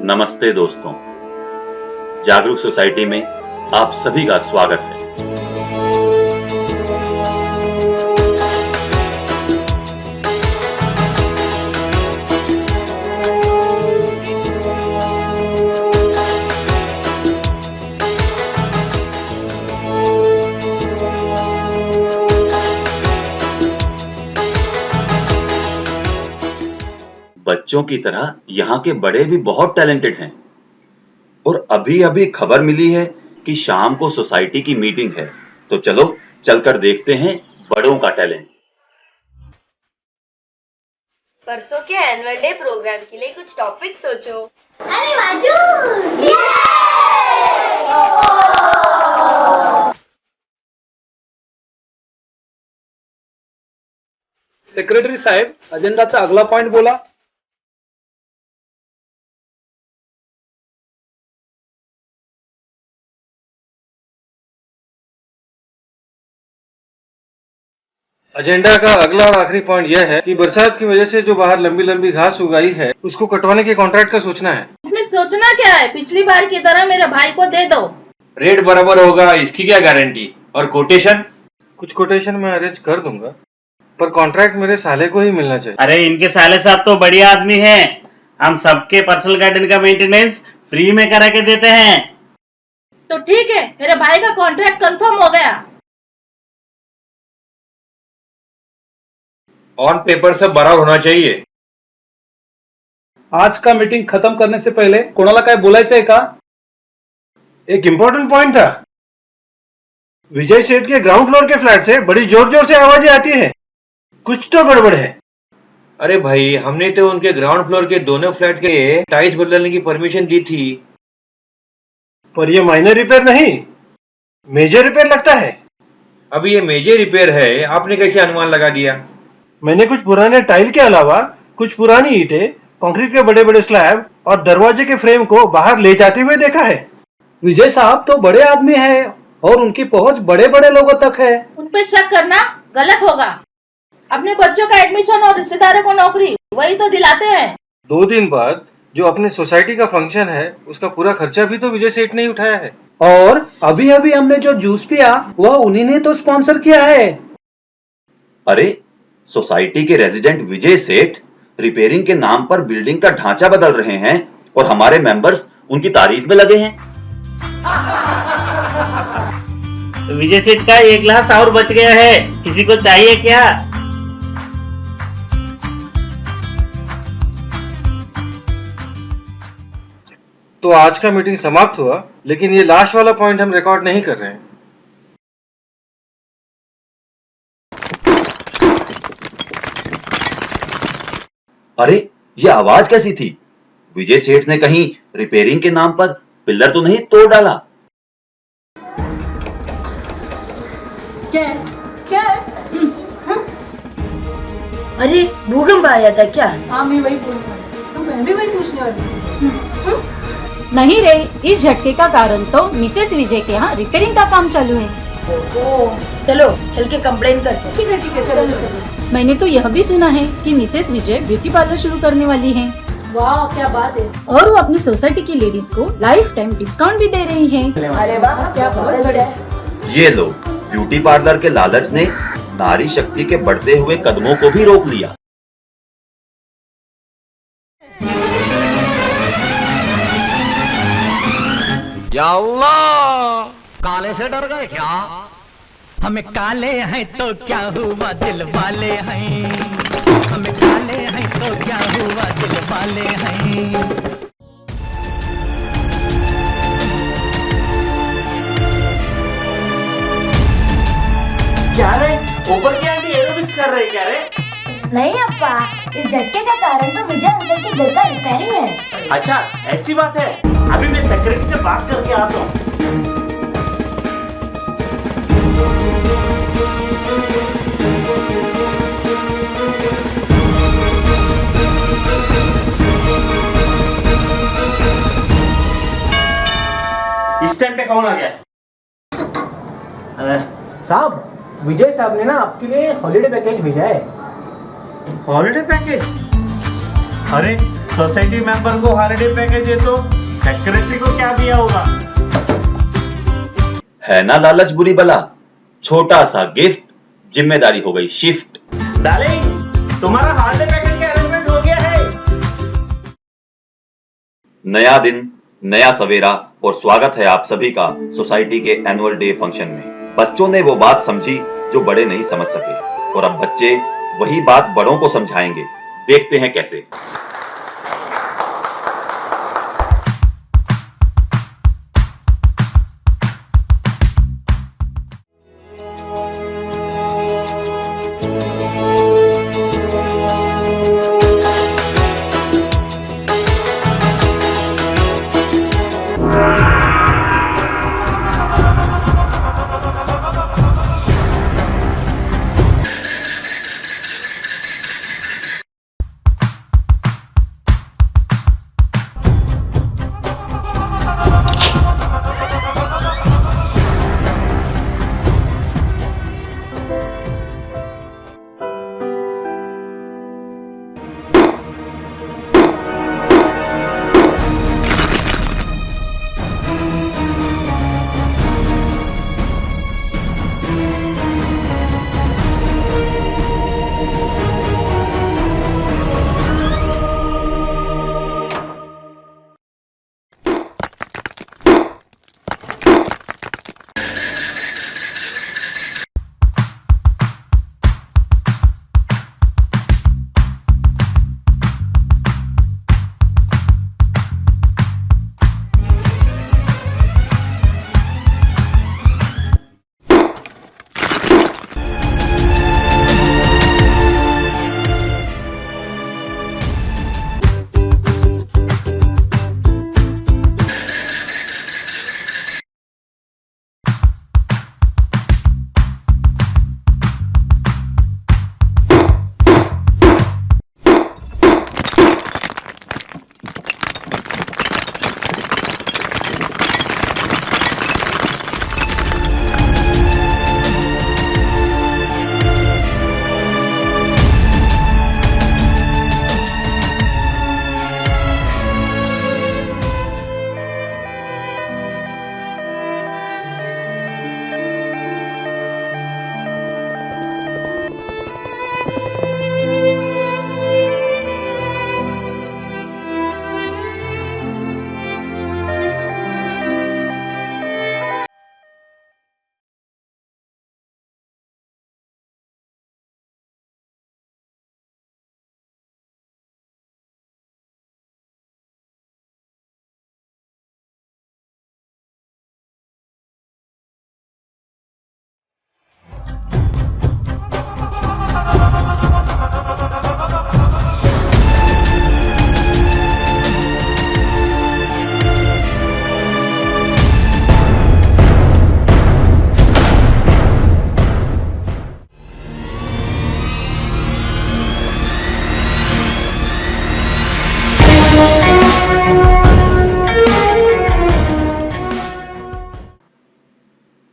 नमस्ते दोस्तों, जागरूक सोसाइटी में आप सभी का स्वागत है। बच्चों की तरह यहाँ के बड़े भी बहुत टैलेंटेड हैं और अभी-अभी खबर मिली है कि शाम को सोसाइटी की मीटिंग है, तो चलो चलकर देखते हैं बड़ों का टैलेंट। परसों के एनुअल डे प्रोग्राम के लिए कुछ टॉपिक सोचो। अरे वाजू! सेक्रेटरी साहेब, एजेंडाचा अगला पॉइंट बोला। एजेंडा का अगला और आखिरी पॉइंट यह है कि बरसात की वजह से जो बाहर लंबी लंबी घास उगाई है उसको कटवाने के कॉन्ट्रैक्ट का सोचना है। इसमें सोचना क्या है, पिछली बार की तरह मेरे भाई को दे दो। रेट बराबर होगा, इसकी क्या गारंटी? और कोटेशन? कुछ कोटेशन मैं अरेंज कर दूंगा, पर कॉन्ट्रैक्ट मेरे साले को ही मिलना चाहिए। अरे इनके साले साहब तो बढ़िया आदमी हैं, हम सबके पर्सनल गार्डन का मेंटेनेंस फ्री में करा के देते हैं। तो ठीक है, मेरे भाई का कॉन्ट्रैक्ट कंफर्म हो गया। ऑन पेपर सब बराबर होना चाहिए। आज का मीटिंग खत्म करने से पहिले कोणाला काय बोलायचंय का? एक इम्पोर्टेंट पॉइंट था। विजय सेठ के ग्राउंड फ्लोर के फ्लैट से बड़ी जोर जोर से आवाजें आती है, कुछ तो गड़बड़ है। अरे भाई, हमने तो उनके ग्राउंड फ्लोर के दोनों फ्लैट के टाइल्स बदलने की परमिशन दी थी। पर ये माइनर रिपेयर नहीं, मेजर रिपेयर लगता है। अब ये मेजर रिपेयर है, आपने कैसे अनुमान लगा दिया? मैंने कुछ पुराने टाइल के अलावा कुछ पुरानी ईंटें, कंक्रीट के बड़े बड़े स्लैब और दरवाजे के फ्रेम को बाहर ले जाते हुए देखा है। विजय साहब तो बड़े आदमी हैं और उनकी पहुंच बड़े बड़े लोगों तक है। उन पे शक करना गलत होगा। अपने बच्चों का एडमिशन और रिश्तेदारों को नौकरी वही तो दिलाते हैं। 2 दिन बाद जो अपनी सोसाइटी का फंक्शन है उसका पूरा खर्चा भी तो विजय सेठ ने ही उठाया है। और अभी अभी हमने जो जूस पिया वह उन्हीं ने तो स्पॉन्सर किया है। अरे, सोसाइटी के रेजिडेंट विजय सेठ रिपेयरिंग के नाम पर बिल्डिंग का ढांचा बदल रहे हैं और हमारे मेंबर्स उनकी तारीफ में लगे हैं। विजय सेठ का एक गिलास और बच गया है, किसी को चाहिए क्या? तो आज का मीटिंग समाप्त हुआ, लेकिन ये लास्ट वाला पॉइंट हम रिकॉर्ड नहीं कर रहे हैं। अरे, ये आवाज कैसी थी? विजय सेठ ने कहीं रिपेयरिंग के नाम पर पिलर तो नहीं तोड़ डाला? क्या? अरे भूकंप आया था क्या? हाँ, मैं वही बोल रहा हूँ। तो मैं भी वही पूछने वाली। नहीं रे, इस झटके का कारण तो मिसेस विजय के यहाँ रिपेयरिंग का काम चालू है। चलो चल के कंप्लेन करते हैं। ठीक है, चलो। मैंने तो यह भी सुना है कि मिसेस विजय ब्यूटी पार्लर शुरू करने वाली हैं। वाह, क्या बात है। और वो अपनी सोसाइटी की लेडीज को लाइफ टाइम डिस्काउंट भी दे रही हैं। अरे वाह, क्या बहुत है। ये लो, ब्यूटी पार्लर के लालच ने नारी शक्ति के बढ़ते हुए कदमों को भी रोक लिया। या अल्लाह, काले से डर गए क्या? हमें काले हैं तो क्या हुआ, दिल वाले हैं। हमें काले हैं तो क्या हुआ, दिल वाले हैं। क्या रे, ऊपर की आंटी एरोबिक्स कर रही क्या रे? नहीं अप्पा, इस झटके का कारण तो विजय अंकल के घर का रिपेयरिंग है। अच्छा, ऐसी बात है। अभी मैं सेक्रेटरी से बात करके आता हूँ। इस टाइम पे कौन आ गया? साहब, विजय साहब ने ना आपके लिए हॉलिडे पैकेज भेजा है। Holiday package? अरे सोसाइटी मेंबर को हॉलिडे पैकेज है तो सेक्रेटरी को क्या दिया होगा? है ना लालच बुरी बला, छोटा सा गिफ्ट, जिम्मेदारी हो गई शिफ्ट। डार्लिंग, तुम्हारा हॉलिडे पैकेज का अरेंजमेंट हो गया है। नया दिन, नया सवेरा और स्वागत है आप सभी का सोसाइटी के एनुअल डे फंक्शन में। बच्चों ने वो बात समझी जो बड़े नहीं समझ सके और अब बच्चे वही बात बड़ों को समझाएंगे। देखते हैं कैसे।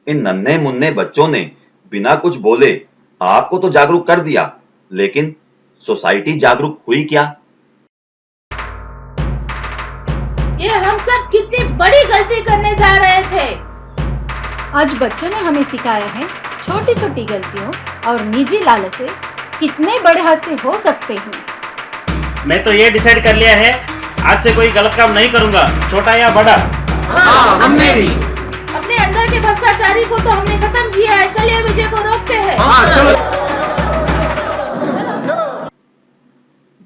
इन नन्हे मुन्ने बच्चों ने बिना कुछ बोले आपको तो जागरूक कर दिया, लेकिन सोसाइटी जागरूक हुई क्या? ये हम सब कितनी बड़ी गलती करने जा रहे थे। आज बच्चों ने हमें सिखाया है छोटी छोटी गलतियों और निजी लालच से कितने बड़े हादसे हो सकते हैं। मैं तो ये डिसाइड कर लिया है, आज से कोई गलत काम नहीं करूंगा, छोटा या बड़ा। हाँ, हमने भी। अपने अंदर के भ्रष्टाचारी को तो हमने खत्म किया है, चलिए विजय को रोकते हैं। हाँ, चलो।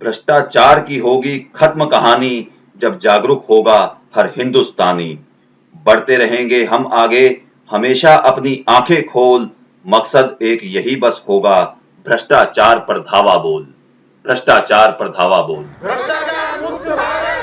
भ्रष्टाचार की होगी खत्म कहानी जब जागरूक होगा हर हिंदुस्तानी। बढ़ते रहेंगे हम आगे हमेशा अपनी आंखें खोल, मकसद एक यही बस होगा, भ्रष्टाचार पर धावा बोल, भ्रष्टाचार पर धावा बोल। भ्रष्टाचार मुक्त भारत।